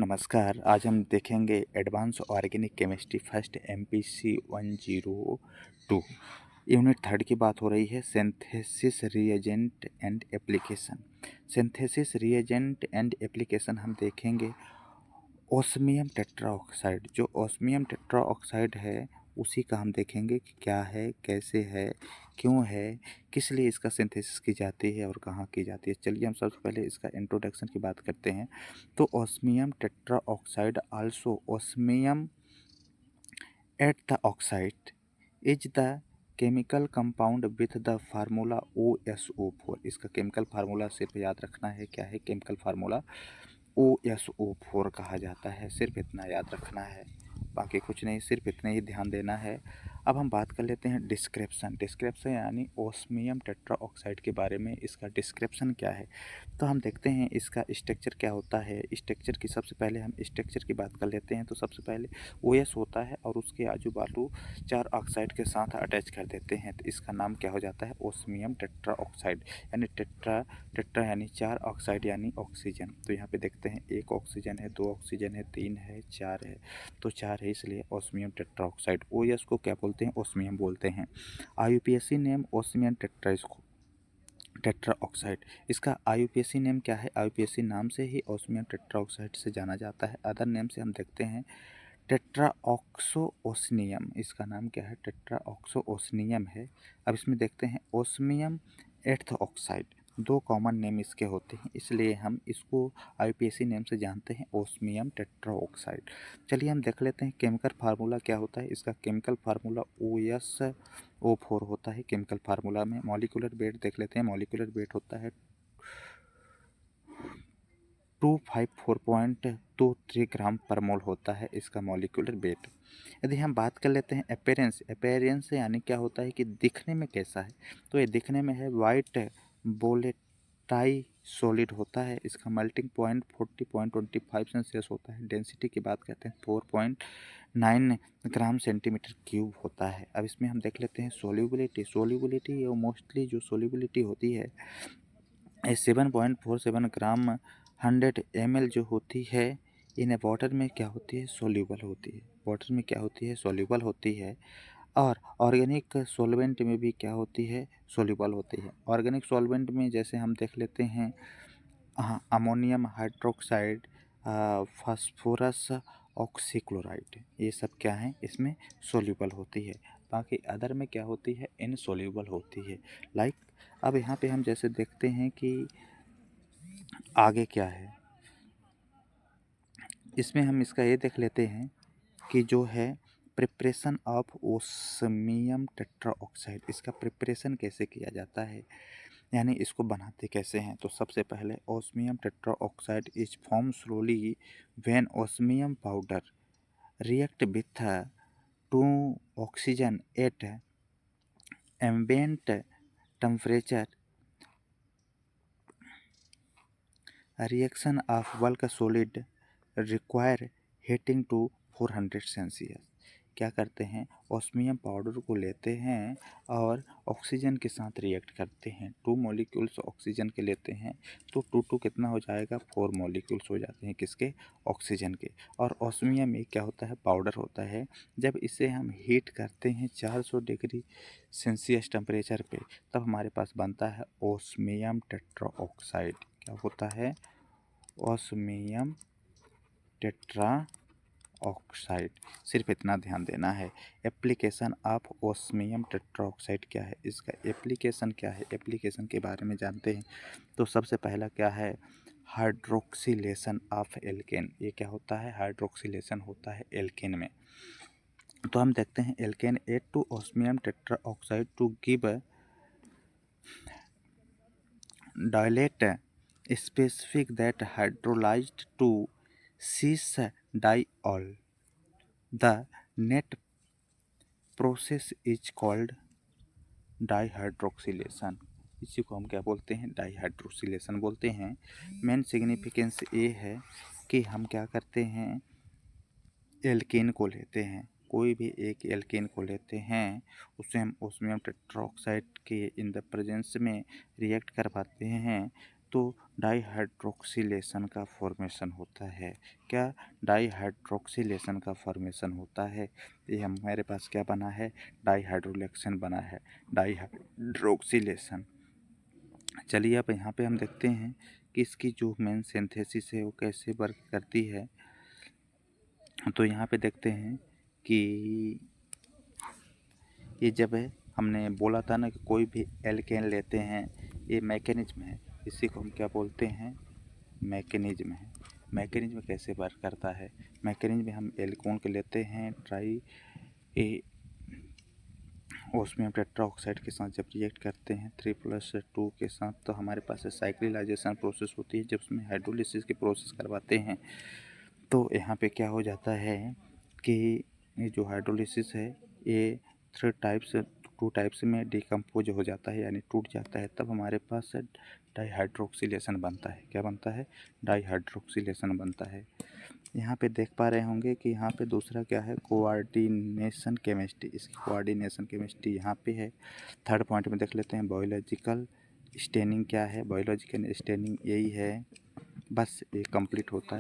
नमस्कार, आज हम देखेंगे advance organic chemistry first MPC 102 unit third की बात हो रही है। Synthesis reagent and application. Synthesis reagent and application हम देखेंगे ओस्मियम टेट्राऑक्साइड। जो ओस्मियम टेट्राऑक्साइड है उसी का हम देखेंगे कि क्या है, कैसे है, क्यों है, किस लिए इसका सिंथेसिस की जाती है और कहाँ की जाती है। चलिए हम सबसे पहले इसका इंट्रोडक्शन की बात करते हैं। तो osmium tetroxide also osmium at the oxide is the chemical compound with the formula OSO4। इसका केमिकल फार्मूला सिर्फ याद रखना है, क्या है केमिकल फार्मूला, OSO4 कहा जाता है। सिर्फ इतना याद रखना है, बाकी कुछ नहीं, सिर्फ इतने ही ध्यान देना है। अब हम बात कर लेते हैं डिस्क्रिप्शन यानी ओस्मियम टेट्राऑक्साइड के बारे में। इसका डिस्क्रिप्शन क्या है तो हम देखते हैं इसका स्ट्रक्चर क्या होता है। स्ट्रक्चर की सबसे पहले हम स्ट्रक्चर की बात कर लेते हैं। तो सबसे पहले OS होता है और उसके आजू बाजू 4 ऑक्साइड के साथ अटैच कर देते हैं, तो इसका नाम क्या हो जाता है, ओस्मियम टेट्राऑक्साइड। यानी टेट्रा यानी 4 ऑक्साइड यानी ऑक्सीजन। तो यहाँ पे देखते हैं 1 ऑक्सीजन है, 2 ऑक्सीजन है, 3 है, 4 है। तो 4 है इसलिए ओस्मियम टेट्राऑक्साइड। OS को क्या बोलते हैं, ओस्मियम बोलते हैं। IUPAC name osmium tetroxide. इसका IUPAC नेम क्या है, IUPAC नाम से ही ओस्मियम टेट्राऑक्साइड से जाना जाता है। अदर नेम से हम देखते हैं टेट्राऑक्सोओस्नियम। इसका नाम क्या है, टेट्राऑक्सोओस्नियम है। अब इसमें देखते हैं osmium eighth oxide. 2 common name इसके होते हैं, इसलिए हम इसको IUPAC नेम से जानते हैं, ओस्मियम टेट्राऑक्साइड। चलिए हम देख लेते हैं केमिकल फार्मूला क्या होता है। इसका केमिकल फार्मूला OSO4 होता है। केमिकल फार्मूला में मॉलिक्यूलर वेट देख लेते हैं। मॉलिक्यूलर वेट होता है 254.23 ग्राम पर मोल होता है इसका मॉलिक्यूलर वेट। यदि हम बात कर लेते हैं अपेरेंस यानी क्या होता है कि दिखने में कैसा है, तो ये दिखने में है वाइट बोलेटाई सॉलिड होता है। इसका मेल्टिंग पॉइंट 40.25 सेल्सियस होता है। डेंसिटी की बात करते हैं 4.9 ग्राम सेंटीमीटर क्यूब होता है। अब इसमें हम देख लेते हैं सोल्यूबिलिटी ये मोस्टली जो सोल्यूबिलिटी होती है 7.47 ग्राम 100 ml जो होती है इन वाटर में क्या होती है, सोल्यूबल होती है। वाटर में क्या होती है, सोल्यूबल होती है। और ऑर्गेनिक सॉल्वेंट में भी क्या होती है, सोल्यूबल होती है। ऑर्गेनिक सॉल्वेंट में जैसे हम देख लेते हैं अमोनियम हाइड्रोक्साइड, फास्फोरस ऑक्सीक्लोराइड, ये सब क्या है इसमें सोल्यूबल होती है। बाकी अदर में क्या होती है, इनसोल्यूबल होती है। लाइक अब यहाँ पे हम जैसे देखते हैं कि आगे क्या है, इसमें हम इसका ये देख लेते हैं कि जो है प्रिपरेशन ऑफ ओस्मियम टेट्राऑक्साइड। इसका प्रिपरेशन कैसे किया जाता है, यानी इसको बनाते कैसे हैं। तो सबसे पहले osmium tetroxide is form slowly when osmium powder react with 2 oxygen at ambient temperature. Reaction of bulk solid require heating to 400 Celsius. क्या करते हैं, ऑस्मियम पाउडर को लेते हैं और ऑक्सीजन के साथ रिएक्ट करते हैं। 2 मॉलिक्यूल्स ऑक्सीजन के लेते हैं तो 2 कितना हो जाएगा, 4 मॉलिक्यूल्स हो जाते हैं किसके, ऑक्सीजन के। और ऑस्मियम एक क्या होता है, पाउडर होता है। जब इसे हम हीट करते हैं 400 डिग्री सेल्सियस टेम्परेचर पे, तब हमारे पास बनता है ओस्मियम टेट्राऑक्साइड। क्या होता है, ओस्मियम टेट्रा ऑक्साइड। सिर्फ इतना ध्यान देना है। एप्लीकेशन ऑफ ओस्मियम टेट्राऑक्साइड क्या है, इसका एप्लीकेशन क्या है, एप्लीकेशन के बारे में जानते हैं। तो सबसे पहला क्या है, हाइड्रोक्सिलेशन ऑफ एल्केन। ये क्या होता है, हाइड्रोक्सिलेशन होता है एल्केन में। तो हम देखते हैं alkene add to osmium tetroxide to give dilate specific that hydrolyzed to cis-diol. The net process is called डाईहाइड्रोक्सिलेशन। इसी को हम क्या बोलते हैं, डाईहाइड्रोक्सिलेशन बोलते हैं। मेन सिग्निफिकेंस ये है कि हम क्या करते हैं, एल्केन को लेते हैं, कोई भी एक एल्केन को लेते हैं, उससे हम ओस्मियम टेट्राऑक्साइड के इन द प्रेजेंस में रिएक्ट करवाते हैं तो डाईहाइड्रोक्सिलेशन का फॉर्मेशन होता है। क्या डाईहाइड्रोक्सिलेशन का फॉर्मेशन होता है। ये हमारे पास क्या बना है, डाईहाइड्रोलेक्शन बना है, डाईहाइड्रोक्सिलेशन। चलिए अब यहाँ पे हम देखते हैं कि इसकी जो मेन सिंथेसिस है वो कैसे वर्क करती है। तो यहाँ पे देखते हैं कि ये जब हमने बोला था ना कि कोई भी एल्केन लेते हैं, ये मैकेनिज्म है, इसी को हम क्या बोलते हैं, मैकेनिज्म है। मैकेनिज्म कैसे वर्क करता है, मैकेनिज्म में हम एल्कोन के लेते हैं ट्राई ए, उसमें हम टेट्रा ऑक्साइड के साथ जब रिएक्ट करते हैं 3+2 के साथ, तो हमारे पास साइक्लिलाइजेशन प्रोसेस होती है। जब उसमें हाइड्रोलिसिस की प्रोसेस करवाते हैं तो यहाँ पे क्या हो जाता है कि ये जो हाइड्रोलिसिस है ये 2 टाइप्स में डिकम्पोज हो जाता है, यानी टूट जाता है। तब हमारे पास डाईहाइड्रोक्सिलेशन बनता है। क्या बनता है, डाईहाइड्रोक्सिलेशन बनता है। यहाँ पे देख पा रहे होंगे कि यहाँ पे दूसरा क्या है, कोऑर्डिनेशन केमिस्ट्री। इसकी कोऑर्डिनेशन केमिस्ट्री यहाँ पे है। थर्ड पॉइंट में देख लेते हैं बायोलॉजिकल स्टेनिंग क्या है। बायोलॉजिकल स्टेनिंग यही है, बस ये कंप्लीट होता है।